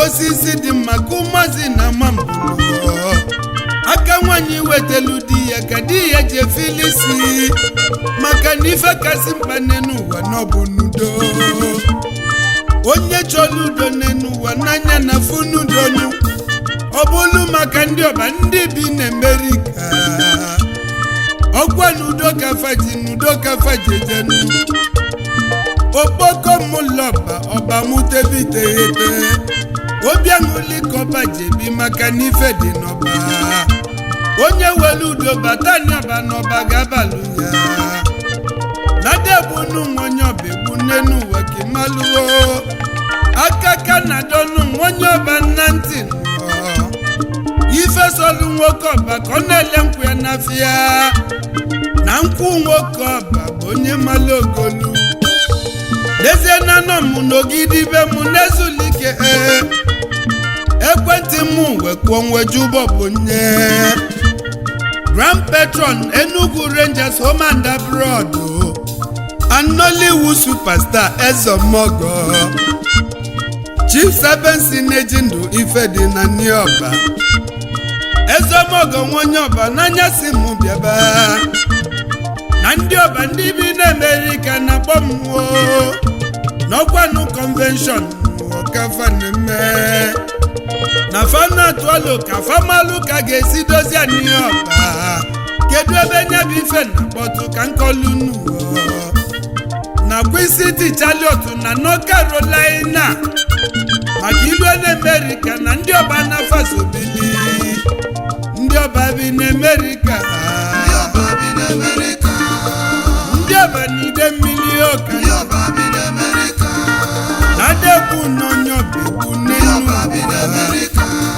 Osisi dị maka ụmụazị na mambụlụ aka nwanyị wetelu di ya ka di ya je filisi maka na ife kasị mkpa n'ụwa n'ọbụ n'udo onye chọrọ udo n'ụwa n'anya na funudonu ọ bụlụ maka ndị ọba ndị bi n'Amerika ọkwa n'udo kafaji n'udo kafaji jenu okpoko mụlọba ọba mutebitehete obiaṅụli kọba jebi maka n'ife dị n'ọba onye welu udo bata n'ọba n'ọba ga-abalụ ya nadebunu onye ọba egbu n'enu ụwa kimaluo akaka na donu onye ọba na ntị ife solu nwoke ọba ka ọ na-ele nkwụ ya n'afịa na nkwụ nwoke ọba bụ onye malụ ogolu dezie na nọ m n'ogidi be m n'ezulike ekwentị m wekwo nwejubo bụ nye Grand Patron Enugu Rangers home and abroad and Nollywood superstar Ezomogo Chief Sabensi Nejindu ife dị na Nioba Ezomogo nwonye ọba n'anya si mụ bịaba na ndị ọba ndị bi n'Amerika na kpọmwo n'ọkwanụ convention ọkafa na-eme na fana atụalụ ka famalụ ka ga-esi dozie anyị ọba kedu ebe nye bụ ife na kpọtụ ka nkọlu n'ụwa na Queen City Charlotte na North Carolina maka ilu n'Amerika na ndị ọba na fasobili ndị ọba bi n'Amerika ndị ọba n'ide mmiri ọka na-adekwu n'onye ọba egwu n'elu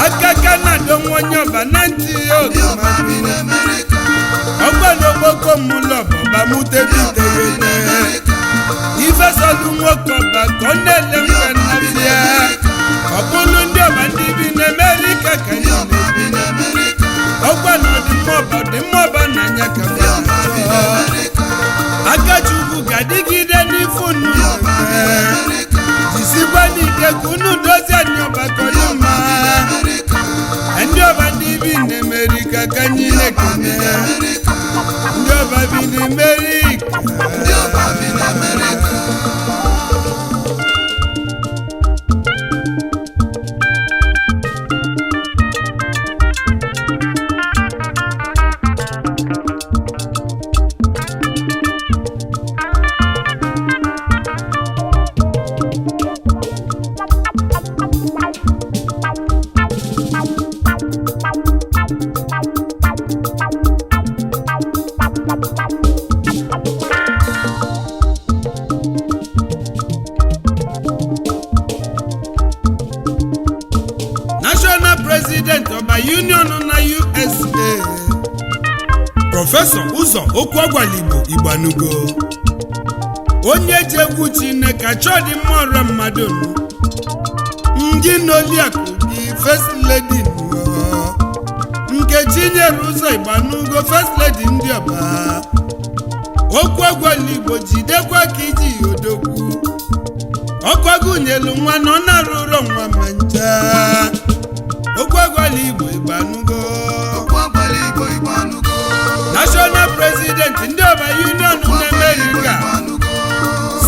aka Kanada onye ọba na ntị ọgbanokpoko mụlọbọba mutebiteyete ifesolu nwoke ọba ka ọ na-ele mfe n'afịa ọ bụrụ ndị ọba ndị bi n'Amerika ka anyị na-ebi ọgbanọ ọdịmma ọba n'anya ka Akachukwu ga-adịgide n'ifu unu jisikwa n'ike ka unu dozie anyị ọba kọlịma ndị ọba ndị bi n'Amerika ka anyị na-ekene ndị ọba bi n'Amerika Prọfesọ Ụzọ Okwuagwaligbo Igbanugo onye ji egwu Chineke achọdị mmụọ mmadụ ndị n'oliakụ gị First Lady ụzọ Igbanugo first lady ndị ọba okwu agwala Igbo jidekwa ka iji odogwu ọkwagunyelu nwa nọ na-arụrụ nwa manja okwu agwala Igbo Igbanugo National President ndị ọba Union n'Amerika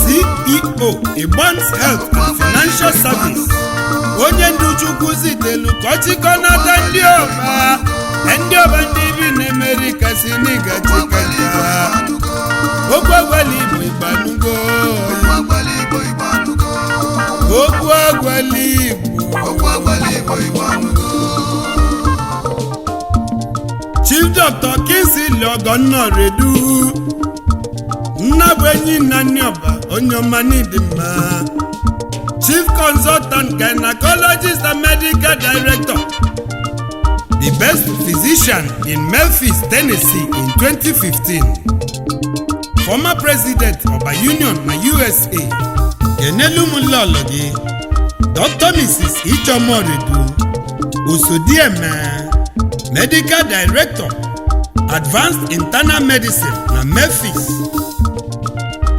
CEO Igbo's Health and Financial Service onye ndu Chukwu zitelu ka ọchịkọnata ndị ọba ndị bi n'Amerika si n'ịga chịkọta okwu agwala Igbo Igbanugo okwu agwala Igbo Chief Dr. Kingsley Ogonnoredu Nnabụ enyi Nnanni Ọba onye ọma n'ịdịmma Chief Consultant Gynecologist and Medical Director the best physician in Memphis, Tennessee in 2015 former President Ọba Union na USA Enelumulologi Dr. Mrs. Ichomoredu Osodieme Medical Director Advanced Internal Medicine na Memphis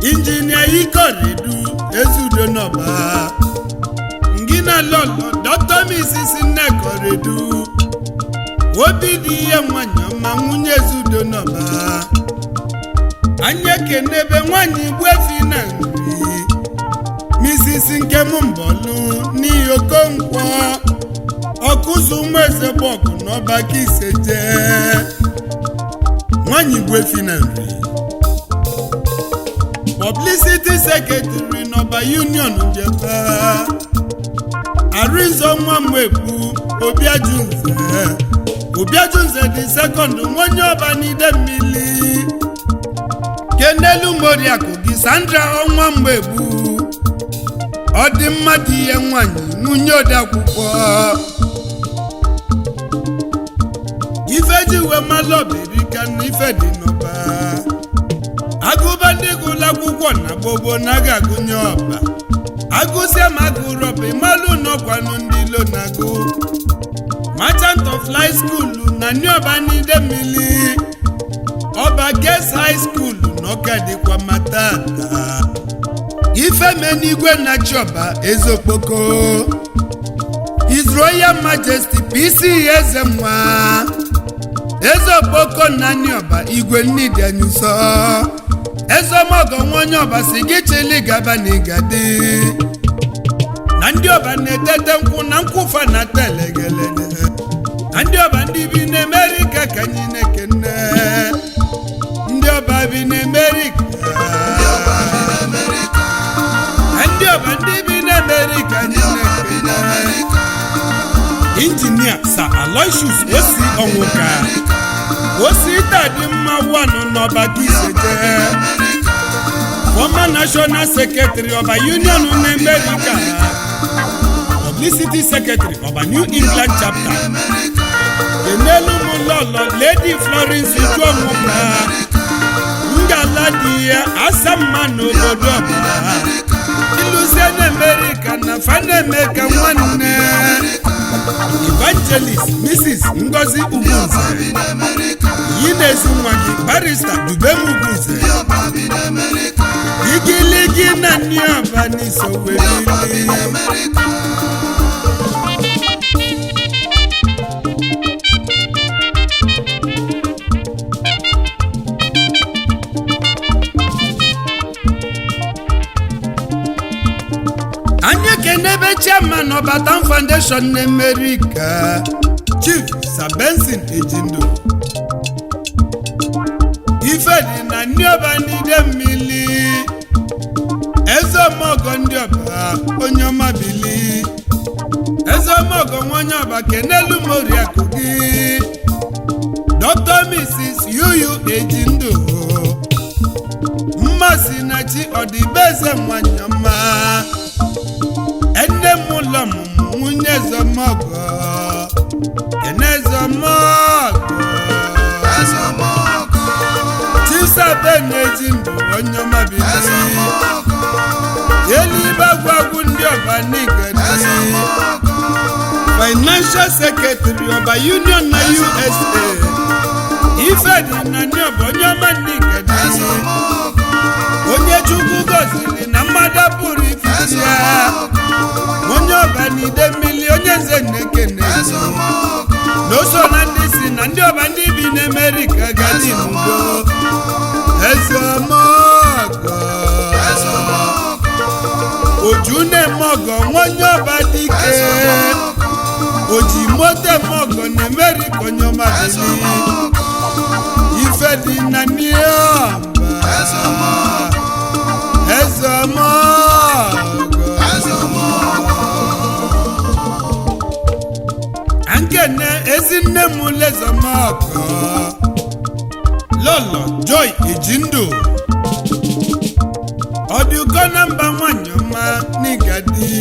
Engineer Ikoredu Ezudonoba Ngina Lolo Dr. Mrs. Nnekoredu Obidi ihe nwanyị ma nwunye Ezudonoba Anya kenebe nwanyị Igwefi na nri Mrs. Nkemmbolu N'iyokonkwo Ọkụzụ Mweze Bọgụ n'ọba Kiseje nwanyị Igwefi na nri Publicity Secretary n'ọba Union Njeba Arinzo Nwamwebu Obiajunze the second nwonye ọba n'Idemmili Kenelu Moriakụ gị Sandra Nwamwebu ọ dị mmadụ ihe nwanyị nwunye odeakwụkwọ Ifeji we malọbirika na ife dị n'ọba agụba ndị gụlụ akwụkwọ na gbogbo na ga-agụnye ọba agụsịa ma agụrụ ọba ịmalụ n'ọkwanụ ndị ilo na-agụ Merchant of Life School na Nioba n'Idemmili ọba Girls High School n'Ọka dịkwa matata Ifemenigwe na Chioba Ezokpoko His Royal Majesty PC Ezenwa Ezokpoko na Nioba Igwe Nnidi Anyuso Ezomogo nwonye ọba si gị chili gaba n'igadi na ndị ọba na-etete nkwụ na nkwụfa na telegelede na ndị ọba ndị bi n'Amerika ka anyị na-ekene ndị ọba bi n'Amerika ndị ọba ndị bi n'Amerika anyị na-ekene Injinia Sir Aloysius Osi Onwuka Osi Tadi Mma Wanu n'ọba Kiseje former National Secretary of a Union n'Amerika Publicity Secretary of a New England chapter Enelumulolo Lady Florence Ijuomuka Ngaladi ya Asamma n'obodo ọba Iluzie n'Amerika na Fanemeka nwanne Evangelist Mrs. Ngozi Ugunze Yinezi Nwagi Barrister Dubem Ugunze Igiligi na Nioba n'Isowelili Anya kenebe chairman of Batam Foundation n'Amerika Chief Sir Benson Ejindo Ife dị na Nioba n'Idemmili Ezeomogo ndị ọba onye ọma bili Ezeomogo nwonye ọba Kenelu Moriakụ gị Dr. Mrs. Yuyu Ejindo Mmasị na chi ọdịbeze nwanyị ọma Enne mụlọ mụmụ nwunye Ezeomogo Ezeomogo Chisabe Ejindo onye ọma bili Elibagwagwu ndị ọba n'Igedi Financial Secretary ọba Union na USA Ifedi na nyoba onye ọma n'Igadi onye Chukwu gọziri na mmadụ pụrụ ifisi ya onye ọba n'ide mmiri onye nze na-ekene n'oso na ndị si na ndị ọba ndị bi n'Amerika gadi n'udo Ezemogo Oju na-eme ọgọ onye ọba dike Oji moto mogo n'Amerika onye ọma bili Ifedi na nyoba Ankene ezinne m Ezemogo Lolo Joy Ejindu Ọdụkọ na mba nwanyị ọma n'Igadi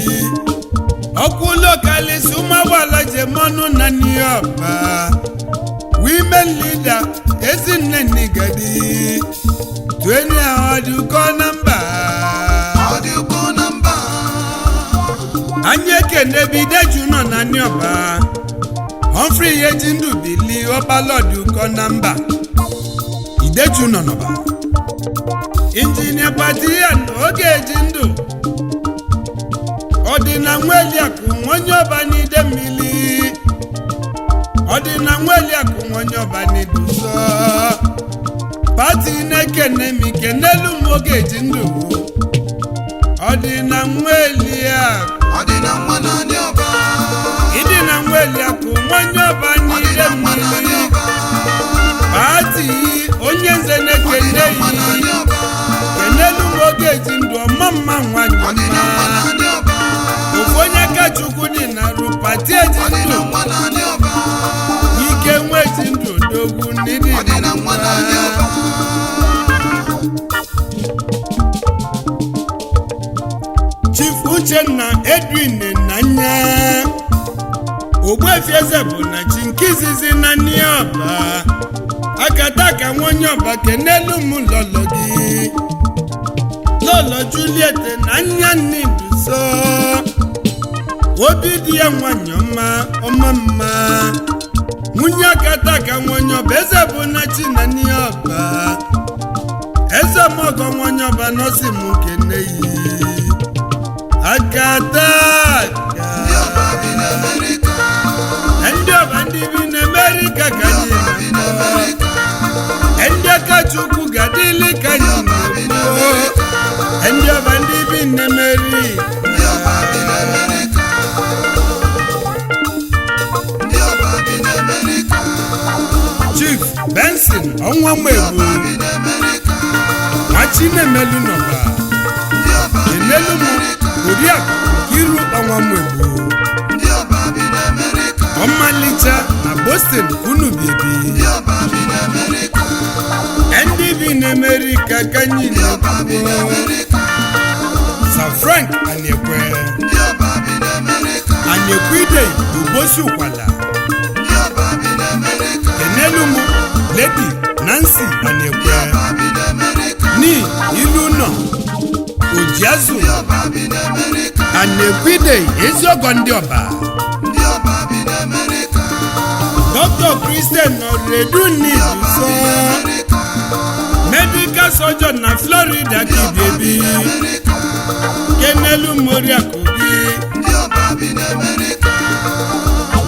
Ọkwụ lokalisi ụmụawala jemọnụ na Nioba Women leader ezinne n'Igadi Twenye ọdụkọ na mba Anyị ekene bideju nọ na Nioba Humphrey Ejindu bili ọbalọdụkọ na mba Ideju nọ n'ọba Injinia Badian oge Ejindu Ọdịna Nweliakụ onye ọba n'ide mmiri Ọdịna Nweliakụ onye ọba n'iduso Pati na-ekene m ikenelu m oge Ejindu Ọdịna Nweliakụ Ọdịna nwa na Nioba Ịdịna Nweliakụ onye ọba n'ide mmiri Pati Onyenze na-ekene yi kenelu m oge Ejindu ọma mma nwanyị mma ofu onye ka Chukwu dị na rụ pati Ejindu ike nwa Ejindu odogwu n'ịdị Chief Uchenna Edwin Anya Ogbuefi Eze bụ na chi nke izizi na Nioba Akataka onye ọba kenelu m lọlọ gị Lọlọ Juliet na Anya Nnibuso obi dị ya nwanyị ọma mma nwunye Akataka onye ọba eze bụ na chi na Nioba Ezemogo onye ọba nọsi m kene yi Akataka ndị ọba ndị bi n'Amerika ka anyị ndị aka Chukwu gadili ka anyị ndị ọba ndị bi n'Amerika Chief Benson Onwamegbu Nwachinemelu nọba enelu m Oriakụ Iru Onwamegbu Ọmalịcha na Boston unu biebi ndị bi n'Amerika ka anyị na-ekwu Sir Frank Anyekwe Ide Ubosi Ụkwala enelu m Lady Nancy Anyekwe ni ilu nọ Ojiazụ Ide Eziogo ndị ọba Dr. Christian Oredu Nnibuso Medical Surgeon na Florida kibebi kenelu Oriakụ gị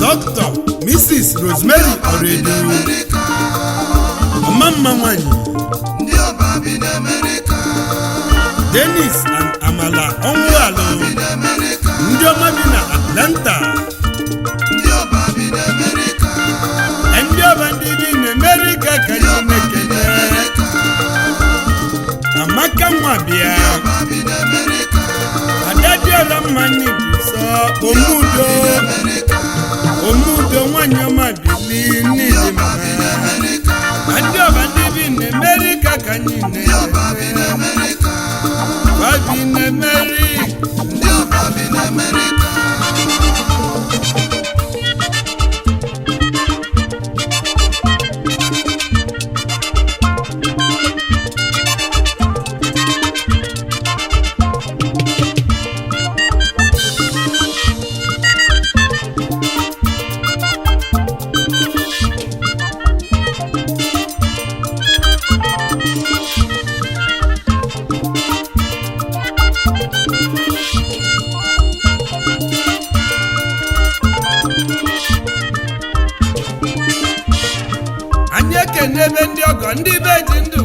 Dr. Mrs. Rosemary Oredu ọma mma nwanyị Dennis and Amala Onwualu ndị ọma bi na Atlanta ndị ọba ndị bi n'Amerika ka anyị na-ekele Amaka Nwabịa Adadiola mma Nnibuso Omudo nwanyị ọma bili n'ịdị mma ndị ọba ndị bi n'Amerika ka anyị na-ekele Babi n'Amerika n'ebe ndị ọgọ ndị be ji ndụ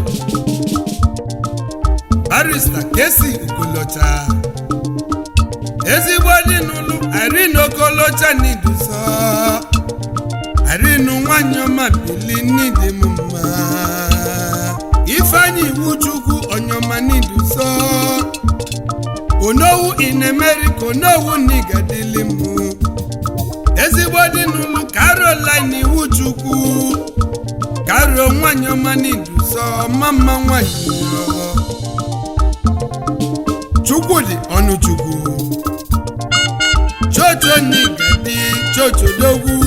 barista Kesi Okolocha ezigbo dị n'ụlọ Irene Okolocha n'iduso Irene nwanyị ọma bili n'ịdị m mma Ifeanyi Iwuchukwu onyoma n'iduso Onowu in America Onowu n'igadili m ezigbo dị n'ụlọ Caroline Iwuchukwu Caro nwanyị ọma n'iduso mama nwanyị Chukwudi Ọnụchukwu Chocho Nigadi Chocho Dogwu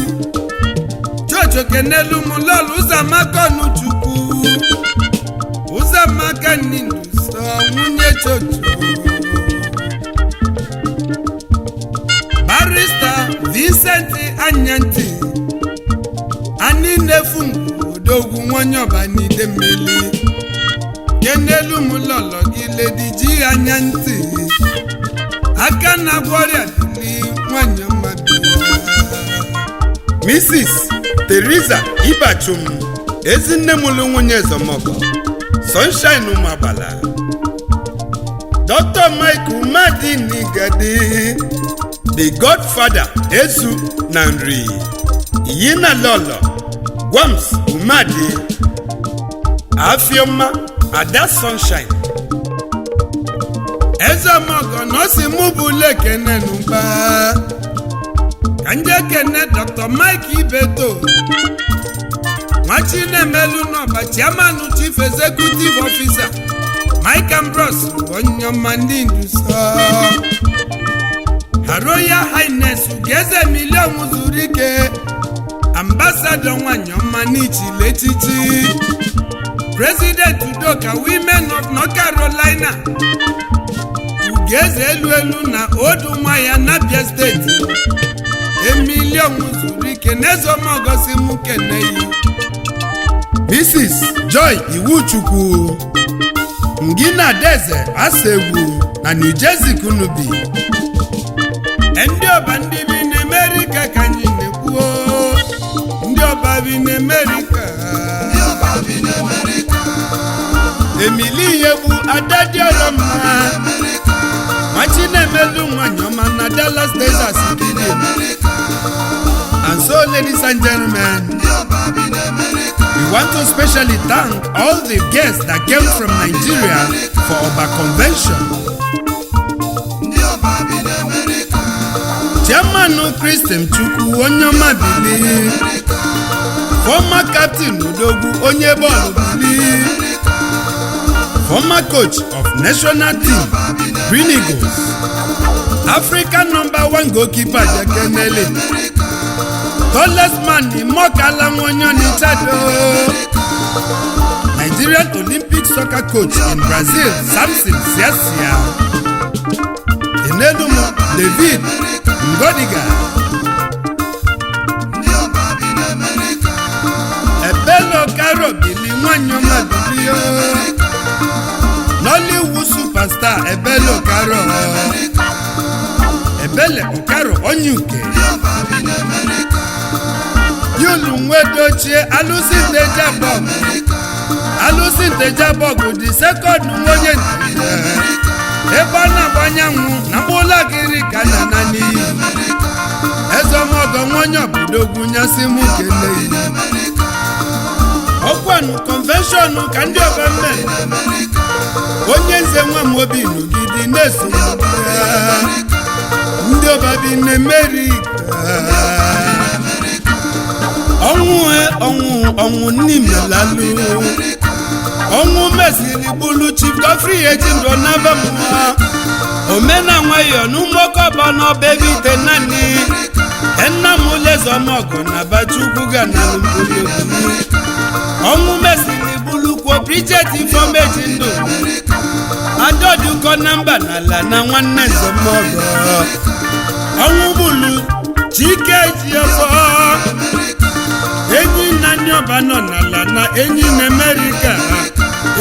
Chocho Kenelu Mulolu Uzamaka Ọnụchukwu Uzamaka Ninduso nwunye Chocho Barrister Vincent Anyanti Ani Nefu Odogwu nwanyọba n'ide mmiri Kenelu Mulolo gị Lady G Anyanti aka na gworia dili nwanyị ọma Mrs. Teresa Ibachum ezinne mụlụ nwunye Ezomọgọ Sunshine Umagbala Dr. Mike Umadi Nigadi the Godfather Ezu na Nri Yina Lolo Gwams Umadi Afioma Ada Sunshine Ezomọgọ nọsi mụbụle kene n'ụba kanje kene Dr. Mike Ibeto Nwachinemelu n'ọba Chairman Chief Executive Officer Mike Ambrose onyoma ndị nduso Her Royal Highness Ugeze Million Zurike Ambassador nwanyị ọma n'ichile echichi President Udoka Women of North Carolina Ugeze elu na Odumaya n'Abia State Emilion Zurike n'Ezomọgọ si mụ keneyi Mrs. Joy Iwuchukwu Ngina Deze Asegwu na New Jersey kunubi ndị ọba ndị bi n'Amerika ka anyị na-ekwu ndị ọba bi n'Amerika Emily Yebu Adadioloma Nwachinemelu nwanyị ọma na Dallas, Texas And so, ladies and gentlemen, we want to specially thank all the guests that came from Nigeria for Oba Convention. Chairman Christian Chukwu onyoma bili former captain Udogwu onye bọọlụ bili former coach of national team Green Eagles African #1 goalkeeper Jekenele tallest man Imokala Nwonyoni Chado Nigerian Olympic soccer coach in Brazil Samson Siasia Enedumu David Ngodiga Ebelo Karo Bili nwanyọma Bilio Nollywood superstar Ebelo Karo Ebele Okaro Onyuke Yulu Nwedochie Alusi Ndejabog the second nwonye ebe ọ na-agbanyanwụ na mgbụlagịrị ka na n'iyi Ezomọgọ nwonye obodogwu nyasị mụ keleyi ọkwanụ convention ka ndị ọba mme Onyenze nwa m obi n'ogidi na-eso ndị ọba bi n'Amerika ọnwụ n'imelalu ọnwụ mesiri bụlụ Chief Godfrey Ejindọ n'Abamụwa omena nwayọ n'ụmụkọba n'ọba ebite naanị enna m Ezomọgọ na Abachukwu ga na Lumbulu ọnwụ mesiri bụlụ kwọ Bridget Ifeoma Ejindọ Adọdụkọ na mba n'ala na nwanne Ezomọgọ ọnwụ bụlụ Chike Ejiofọ enyi na ndị ọba nọ n'ala na enyi n'Amerika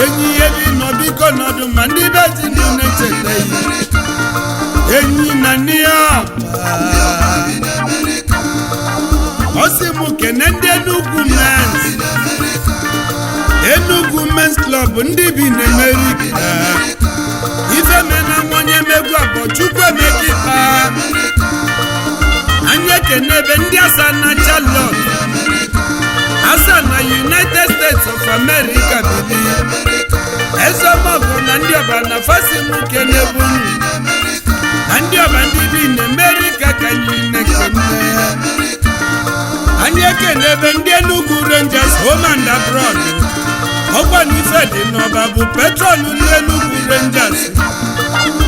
enyi ihe bi n'ọbiko n'ọdụ ma ndị be ji ndụ na-echeta enyi na ndị ọba ọ sị mụ kene ndị Enugu men Enugu Men's Club ndị bi n'Amerika Ifemena onye megwu abọ Chukwu Emeka anyị ekene ebe ndị asa na Charlotte asa na United States of America bibi ezomogo na ndị ọba na fasimu kenebu na ndị ọba ndị bi n'Amerika ka anyị na-ekene anyị ekene ebe ndị Enugu Rangers home and abroad ọkwa n'ife dị n'ọba bụ petrol ndị Enugu Rangers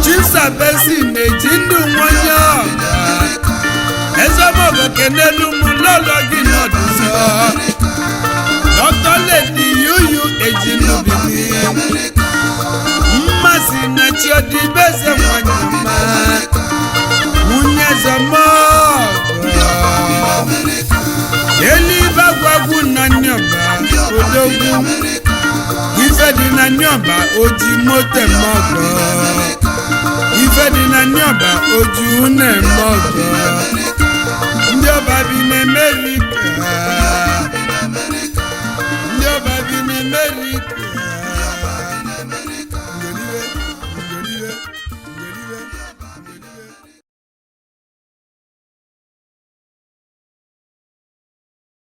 Chinsabesi na-eji ndụ nwanye ọba ezomogo kenelu mụ lọlọ gị n'ọdụzọ Dr. Lady Yuyu Ejinubibi mmasị na Chiodibeze nwanyị mma nwunye Zomogo Elibe agwagwu na Nyoba Odogwu ife dị na Nyoba oji moto mogo ife dị na Nyoba oji une mogo ndị ọba bi n'Amerika